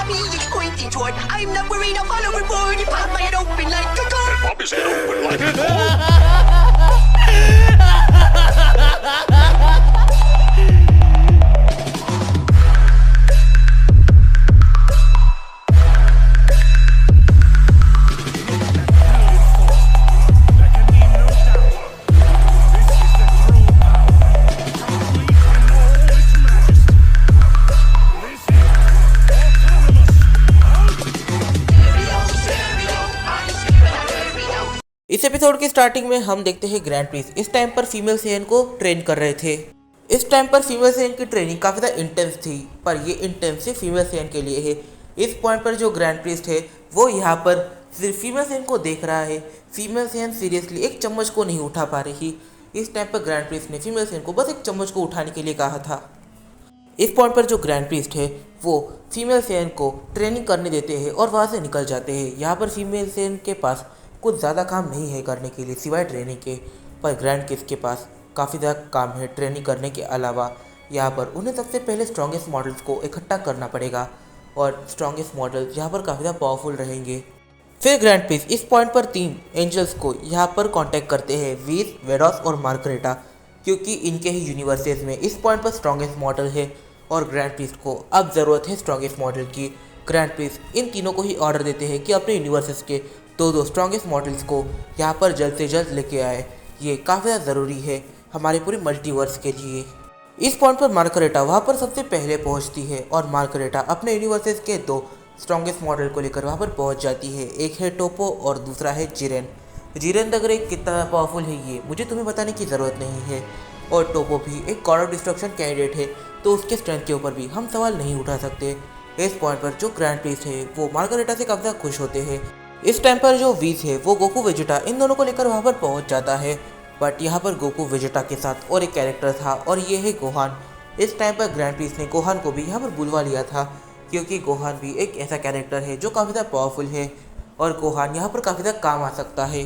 me is pointing toward. I'm not worried, I'll follow reward. You pop my head open like a gun. And pop his head open like a gun. इस episode के starting में हम देखते हैं grand Prince इस time पर female Saiyan को train कर रहे थे। इस टाइम पर फीमेल सेयन की ट्रेनिंग काफ़ी ज़्यादा इंटेंस थी, पर ये इंटेंस सिर्फ फीमेल सेयन के लिए है। इस पॉइंट पर जो ग्रैंड प्रिंस है वो यहाँ पर सिर्फ फीमेल सेयन को देख रहा है। फीमेल सेयन सीरियसली एक चम्मच को नहीं उठा पा रही। इस टाइम पर ग्रैंड प्रिंस ने फीमेल सेयन को बस एक चम्मच को उठाने के लिए कहा था। इस पॉइंट पर जो ग्रैंड प्रिस्ट है वो फीमेल सेयन को ट्रेनिंग करने देते हैं और वहाँ से निकल जाते हैं। यहाँ पर फीमेल सेयन के पास कुछ ज़्यादा काम नहीं है करने के लिए सिवाय ट्रेनिंग के, पर ग्रैंड प्रिस्ट के पास काफ़ी ज़्यादा काम है ट्रेनिंग करने के अलावा। यहाँ पर उन्हें सबसे पहले स्ट्रॉन्गेस्ट मॉडल्स को इकट्ठा करना पड़ेगा और स्ट्रॉन्गेस्ट मॉडल्स यहाँ पर काफ़ी ज़्यादा पावरफुल रहेंगे। फिर ग्रैंड प्रिस्ट इस पॉइंट पर 3 एंजल्स को यहाँ पर कांटेक्ट करते हैं, वीस, वेडॉस और मार्गरेटा, क्योंकि इनके ही यूनिवर्सेस में इस पॉइंट पर स्ट्रॉन्गेस्ट मॉडल है और ग्रैंड प्रिस्ट को अब ज़रूरत है स्ट्रॉन्गेस्ट मॉडल की। ग्रैंड प्रिस्ट इन तीनों को ही ऑर्डर देते हैं कि अपने यूनिवर्सेस के दो स्ट्रॉन्गेस्ट मॉडल्स को यहाँ पर जल्द से जल्द लेके आए। ये काफ़ी ज़्यादा ज़रूरी है हमारे पूरे मल्टीवर्स के लिए। इस पॉइंट पर मार्गरेटा वहाँ पर सबसे पहले पहुँचती है और मार्गरेटा अपने यूनिवर्सेस के 2 स्ट्रॉन्गेस्ट मॉडल को लेकर वहाँ पर पहुँच जाती है। एक है टोपो और दूसरा है जिरेन। जिरेन अगर एक कितना पावरफुल है ये मुझे तुम्हें बताने की ज़रूरत नहीं है, और टोपो भी एक गॉड ऑफ डिस्ट्रक्शन कैंडिडेट है, तो उसके स्ट्रेंथ के ऊपर भी हम सवाल नहीं उठा सकते। इस पॉइंट पर जो ग्रैंड प्रिस्ट है वो मार्गरेटा से काफ़ी ज़्यादा खुश होते हैं। इस टाइम पर जो वीस है वो गोकू वेजिटा इन दोनों को लेकर वहाँ पर पहुँच जाता है, बट यहाँ पर गोकू वेजिटा के साथ और एक कैरेक्टर था और ये है गोहान। इस टाइम पर ग्रैंड प्रिस्ट ने गोहान को भी यहाँ पर बुलवा लिया था, क्योंकि गोहान भी एक ऐसा कैरेक्टर है जो काफ़ी ज़्यादा पावरफुल है और गोहान यहाँ पर काफ़ी ज़्यादा काम आ सकता है।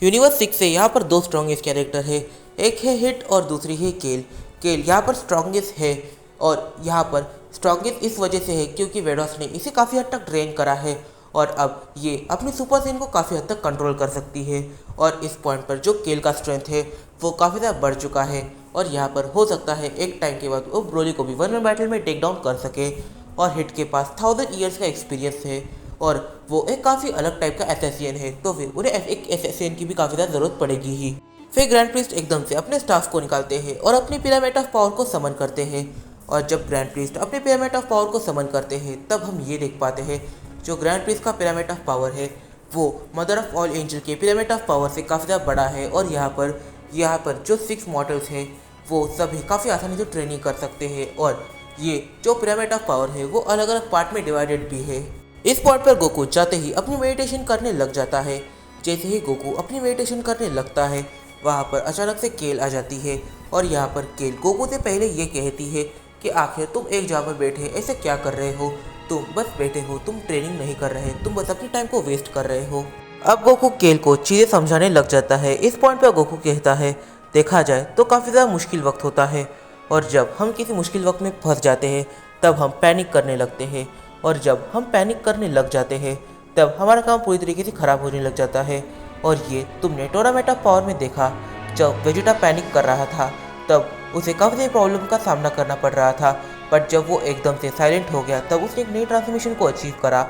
यूनिवर्स 6 से यहाँ पर 2 स्ट्रॉन्गेस्ट कैरेक्टर है, एक है हिट और दूसरी है केल। केल यहाँ पर स्ट्रॉन्गेस्ट है और यहाँ पर स्ट्रॉन्गेस्ट इस वजह से है क्योंकि वेडॉस ने इसे काफ़ी हद तक ट्रेन करा है और अब ये अपनी सुपर सेन को काफ़ी हद तक कंट्रोल कर सकती है। और इस पॉइंट पर जो केल का स्ट्रेंथ है वो काफ़ी ज़्यादा बढ़ चुका है और यहाँ पर हो सकता है एक टाइम के बाद वो ब्रोली को भी 1 बैटल में टेक डाउन कर सके। और हिट के पास 1000 ईयर्स का एक्सपीरियंस है और वो एक काफ़ी अलग टाइप का एसेसियन है, तो फिर उन्हें एक एसेसियन की भी काफ़ी ज़्यादा ज़रूरत पड़ेगी ही। फिर ग्रैंड प्रिस्ट एकदम से अपने स्टाफ को निकालते हैं और अपनी पिरामिड ऑफ पावर को समन करते हैं। और जब ग्रैंड प्रिस्ट अपने पिरामिड ऑफ पावर को समन करते हैं तब हम ये देख पाते हैं जो ग्रैंड प्रिस्ट का पिरामिड ऑफ पावर है वो मदर ऑफ ऑल एंजल के पिरामिड ऑफ पावर से काफ़ी ज़्यादा बड़ा है। और यहाँ पर जो 6 मॉडल्स हैं वो सभी काफ़ी आसानी से ट्रेनिंग कर सकते हैं और ये जो पिरामिड ऑफ पावर है वो अलग अलग पार्ट में डिवाइडेड भी है। इस पॉइंट पर गोकू जाते ही अपनी मेडिटेशन करने लग जाता है। जैसे ही गोकू अपनी मेडिटेशन करने लगता है वहाँ पर अचानक से केल आ जाती है और यहाँ पर केल गोकू से पहले ये कहती है कि आखिर तुम एक जगह पर बैठे ऐसे क्या कर रहे हो, तुम बस बैठे हो, तुम ट्रेनिंग नहीं कर रहे, तुम बस अपने टाइम को वेस्ट कर रहे हो। अब गोकू केल को चीज़ें समझाने लग जाता है। इस पॉइंट पर गोकू कहता है देखा जाए तो काफ़ी ज़्यादा मुश्किल वक्त होता है और जब हम किसी मुश्किल वक्त में फंस जाते हैं तब हम पैनिक करने लगते हैं और जब हम पैनिक करने लग जाते हैं तब हमारा काम पूरी तरीके से ख़राब होने लग जाता है। और ये तुमने टूर्नामेंट ऑफ पावर में देखा, जब वेजिटा पैनिक कर रहा था तब उसे काफ़ी सारी प्रॉब्लम का सामना करना पड़ रहा था, बट जब वो एकदम से साइलेंट हो गया तब उसने एक नई ट्रांसफॉर्मेशन को अचीव करा।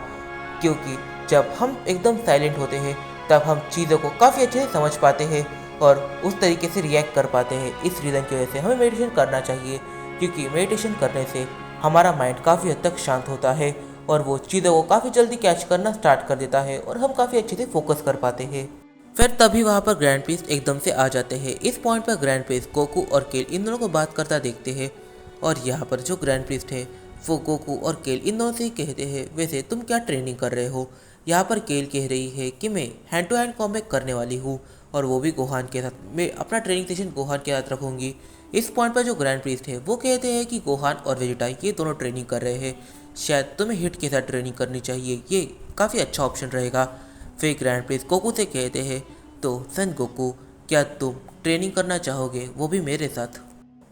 क्योंकि जब हम एकदम साइलेंट होते हैं तब हम चीज़ों को काफ़ी अच्छे से समझ पाते हैं और उस तरीके से रिएक्ट कर पाते हैं। इस रीज़न की वजह से हमें मेडिटेशन करना चाहिए, क्योंकि मेडिटेशन करने से हमारा माइंड काफ़ी हद तक शांत होता है और वो चीज़ों को काफ़ी जल्दी कैच करना स्टार्ट कर देता है और हम काफ़ी अच्छे से फोकस कर पाते हैं। फिर तभी वहाँ पर ग्रैंड प्रिस्ट एकदम से आ जाते हैं। इस पॉइंट पर ग्रैंड प्रिस्ट गोकू और केल इन दोनों को बात करता देखते हैं और यहाँ पर जो ग्रैंड प्रिस्ट है वो गोकू और केल इन दोनों से ही कहते हैं वैसे तुम क्या ट्रेनिंग कर रहे हो। यहाँ पर केल कह रही है कि मैं हैंड टू हैंड कॉम्बैट करने वाली हूँ और वो भी गोहान के साथ, मैं अपना ट्रेनिंग सेशन गोहान के साथ रखूँगी। इस पॉइंट पर जो ग्रैंड प्रिस्ट है वो कहते हैं कि गोहान और वेजिटा ये दोनों ट्रेनिंग कर रहे हैं, शायद तुम्हें हिट के साथ ट्रेनिंग करनी चाहिए, ये काफ़ी अच्छा ऑप्शन रहेगा। फिर ग्रैंड प्रिस्ट गोकू से कहते हैं तो सन गोकू क्या तुम ट्रेनिंग करना चाहोगे, वो भी मेरे साथ।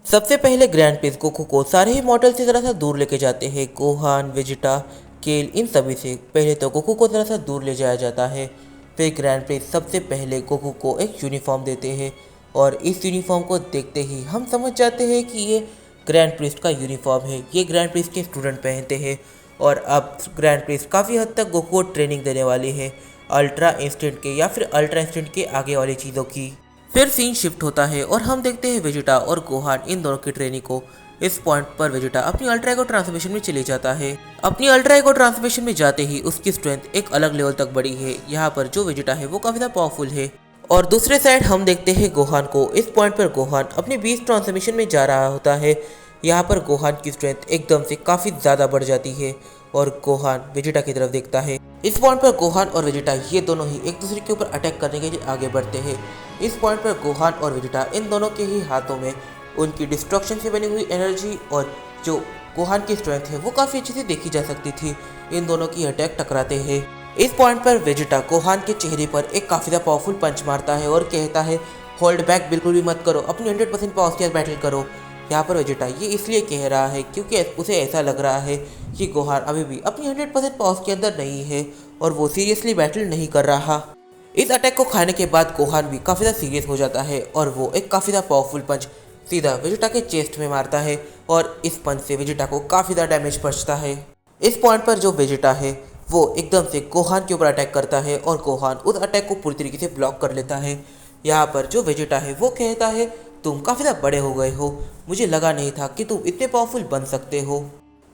सबसे पहले ग्रैंड प्रिस्ट गोकू को सारे ही मॉडल से ज़रा सा दूर लेके जाते हैं। गोहान, वेजिटा, केल इन सभी से पहले तो गोकू को थोड़ा सा दूर ले जाया जाता है। फिर ग्रैंड प्रिंस सबसे पहले गोकू को एक यूनिफॉर्म देते हैं और इस यूनिफॉर्म को देखते ही हम समझ जाते हैं कि ये ग्रैंड प्रिंस का यूनिफॉर्म है। ये ग्रैंड प्रिंस के स्टूडेंट पहनते हैं और अब ग्रैंड प्रिंस काफ़ी हद तक गोकू को ट्रेनिंग देने वाली है अल्ट्रा इंस्टेंट के या फिर अल्ट्रा इंस्टेंट के आगे वाली चीज़ों की। फिर सीन शिफ्ट होता है और हम देखते हैं वेजिटा और गोहान इन दोनों की ट्रेनिंग को। इस पॉइंट पर वेजिटा अपनी अल्ट्रा ईगो ट्रांसफॉर्मेशन में चले जाता है। अपनी अल्ट्रा ईगो ट्रांसफॉर्मेशन में जाते ही उसकी स्ट्रेंथ एक अलग लेवल तक बढ़ी है। यहाँ पर जो वेजिटा है वो काफ़ी ज़्यादा पावरफुल है। और दूसरे साइड हम देखते हैं गोहान को। इस पॉइंट पर गोहान अपनी बीस्ट ट्रांसफॉर्मेशन में जा रहा होता है। यहाँ पर गोहान की स्ट्रेंथ एकदम से काफ़ी ज़्यादा बढ़ जाती है और गोहान वेजिटा की तरफ देखता है। इस पॉइंट पर गोहान और वेजिटा ये दोनों ही एक दूसरे के ऊपर अटैक करने के लिए आगे बढ़ते हैं। इस पॉइंट पर गोहान और वेजिटा इन दोनों के ही हाथों में उनकी डिस्ट्रक्शन से बनी हुई एनर्जी और जो गोहान की स्ट्रेंथ है वो काफ़ी अच्छे से देखी जा सकती थी। इन दोनों की अटैक टकराते हैं। इस पॉइंट पर वेजिटा गोहान के चेहरे पर एक काफ़ी ज़्यादा पावरफुल पंच मारता है और कहता है होल्ड बैक बिल्कुल भी मत करो, अपनी 100% पावर के साथ बैटल करो। यहाँ पर वेजिटा ये इसलिए कह रहा है क्योंकि उसे ऐसा लग रहा है कि गोहान अभी भी अपनी 100% पावर के अंदर नहीं है और वो सीरियसली बैटल नहीं कर रहा। इस अटैक को खाने के बाद गोहान भी काफ़ी ज़्यादा सीरियस हो जाता है और वो एक काफ़ी ज़्यादा पावरफुल पंच सीधा वेजिटा के चेस्ट में मारता है और इस पंच से वेजिटा को काफ़ी ज़्यादा डैमेज पहुंचता है। इस पॉइंट पर जो वेजिटा है वो एकदम से गोहान के ऊपर अटैक करता है और गोहान उस अटैक को पूरी तरीके से ब्लॉक कर लेता है। यहाँ पर जो वेजिटा है वो कहता है तुम काफ़ी ज़्यादा बड़े हो गए हो, मुझे लगा नहीं था कि तुम इतने पावरफुल बन सकते हो।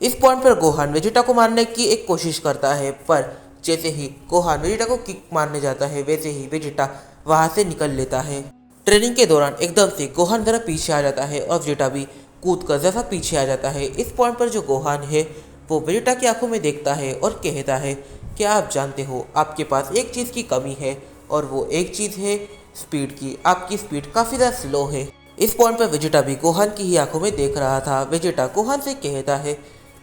इस पॉइंट पर गोहान वेजिटा को मारने की एक कोशिश करता है पर जैसे ही गोहान वेजिटा को किक मारने जाता है वैसे ही वेजिटा वहाँ से निकल लेता है। ट्रेनिंग के दौरान एकदम से गोहान ज़रा पीछे आ जाता है और वेजिटा भी कूद कर ज़रा पीछे आ जाता है। इस पॉइंट पर जो गोहान है वो वेजिटा की आंखों में देखता है और कहता है क्या आप जानते हो आपके पास एक चीज़ की कमी है और वो एक चीज़ है स्पीड की। आपकी स्पीड काफ़ी ज़्यादा स्लो है। इस पॉइंट पर वेजिटा भी गोहान की ही आंखों में देख रहा था। वेजिटा गोहान से कहता है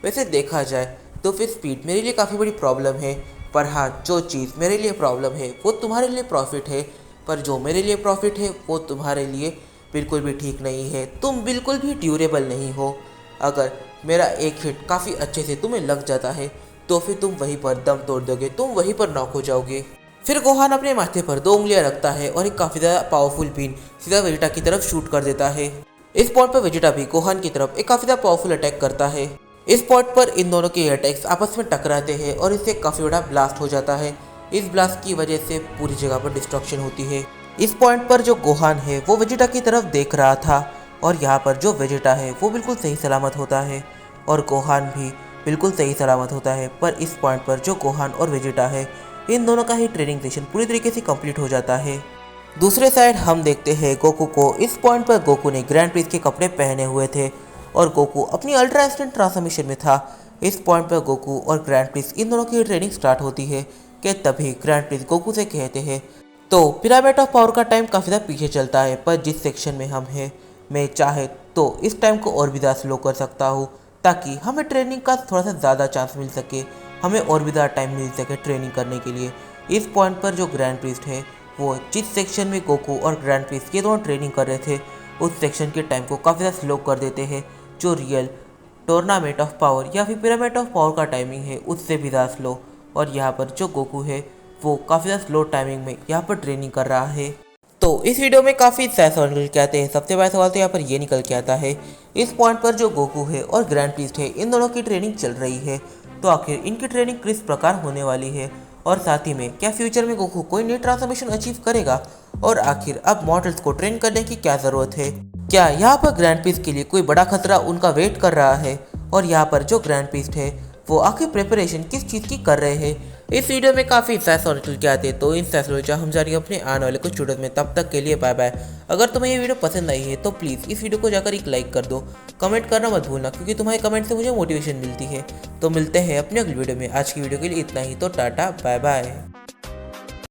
वैसे देखा जाए तो फिर स्पीड मेरे लिए काफ़ी बड़ी प्रॉब्लम है, पर हाँ जो चीज़ मेरे लिए प्रॉब्लम है वो तुम्हारे लिए प्रॉफिट है, पर जो मेरे लिए प्रॉफिट है वो तुम्हारे लिए बिल्कुल भी ठीक नहीं है। तुम बिल्कुल भी ड्यूरेबल नहीं हो। अगर मेरा एक हिट काफ़ी अच्छे से तुम्हें लग जाता है तो फिर तुम वहीं पर दम तोड़ दोगे, तुम वहीं पर नॉक हो जाओगे। फिर गोहान अपने माथे पर 2 उंगलियां रखता है और एक काफ़ी ज़्यादा पावरफुल बीन सीधा वेजिटा की तरफ शूट कर देता है। इस पॉइंट पर वेजिटा भी गोहान की तरफ एक काफ़ी ज़्यादा पावरफुल अटैक करता है। इस पॉइंट पर इन दोनों के अटैक्स आपस में टकराते हैं और इससे काफ़ी बड़ा ब्लास्ट हो जाता है। इस ब्लास्ट की वजह से पूरी जगह पर डिस्ट्रक्शन होती है। इस पॉइंट पर जो गोहान है वो वेजिटा की तरफ देख रहा था और यहाँ पर जो वेजिटा है वो बिल्कुल सही सलामत होता है और गोहान भी बिल्कुल सही सलामत होता है। पर इस पॉइंट पर जो गोहान और वेजिटा है इन दोनों का ही ट्रेनिंग सेशन पूरी तरीके से कंप्लीट हो जाता है। दूसरे साइड हम देखते हैं गोकू को। इस पॉइंट पर गोकू ने ग्रैंड प्रिंस के कपड़े पहने हुए थे और गोकू अपनी अल्ट्रा इंस्टेंट ट्रांसफॉर्मेशन में था। इस पॉइंट पर गोकू और ग्रैंड प्रिंस इन दोनों की ट्रेनिंग स्टार्ट होती है कि तभी ग्रैंड प्रिंस गोकू से कहते हैं तो पिरामिड ऑफ पावर का टाइम काफ़ी ज़्यादा पीछे चलता है, पर जिस सेक्शन में हम हैं मैं चाहे तो इस टाइम को और भी ज़्यादा स्लो कर सकता हूँ ताकि हमें ट्रेनिंग का थोड़ा सा ज़्यादा चांस मिल सके, हमें और भी ज़्यादा टाइम मिल सके ट्रेनिंग करने के लिए। इस पॉइंट पर जो ग्रैंड प्रिस्ट है वो जिस सेक्शन में गोकू और ग्रैंड प्रिस्ट ये दोनों ट्रेनिंग कर रहे थे उस सेक्शन के टाइम को काफ़ी ज़्यादा स्लो कर देते हैं। जो रियल टूर्नामेंट ऑफ पावर या फिर पिरामिड ऑफ पावर का टाइमिंग है उससे भी ज़्यादा स्लो। और यहाँ पर जो गोकू है वो काफ़ी ज़्यादा स्लो टाइमिंग में यहाँ पर ट्रेनिंग कर रहा है। तो इस वीडियो में काफ़ी सारे सवाल निकल के आते हैं। सबसे बड़ा सवाल तो यहाँ पर ये निकल के आता है इस पॉइंट पर जो गोकू है और ग्रैंड प्रिस्ट है इन दोनों की ट्रेनिंग चल रही है तो आखिर इनकी ट्रेनिंग किस प्रकार होने वाली है और साथ ही में क्या फ्यूचर में गोकू कोई नई ट्रांसफॉर्मेशन अचीव करेगा और आखिर अब मॉडल्स को ट्रेन करने की क्या ज़रूरत है। क्या यहाँ पर ग्रैंड प्रिस्ट के लिए कोई बड़ा खतरा उनका वेट कर रहा है और यहाँ पर जो ग्रैंड प्रिस्ट है वो आखिर प्रिपरेशन किस चीज़ की कर रहे हैं। इस वीडियो में काफ़ी फैसले निकल के आते हैं तो इन फैसलों से हम जाएंगे अपने आने वाले कुछ वीडियो में। तब तक के लिए बाय बाय। अगर तुम्हें ये वीडियो पसंद आई है तो प्लीज़ इस वीडियो को जाकर एक लाइक कर दो, कमेंट करना मत भूलना क्योंकि तुम्हारे कमेंट से मुझे मोटिवेशन मिलती है। तो मिलते हैं अपने अगली वीडियो में। आज की वीडियो के लिए इतना ही, तो टाटा बाय बाय।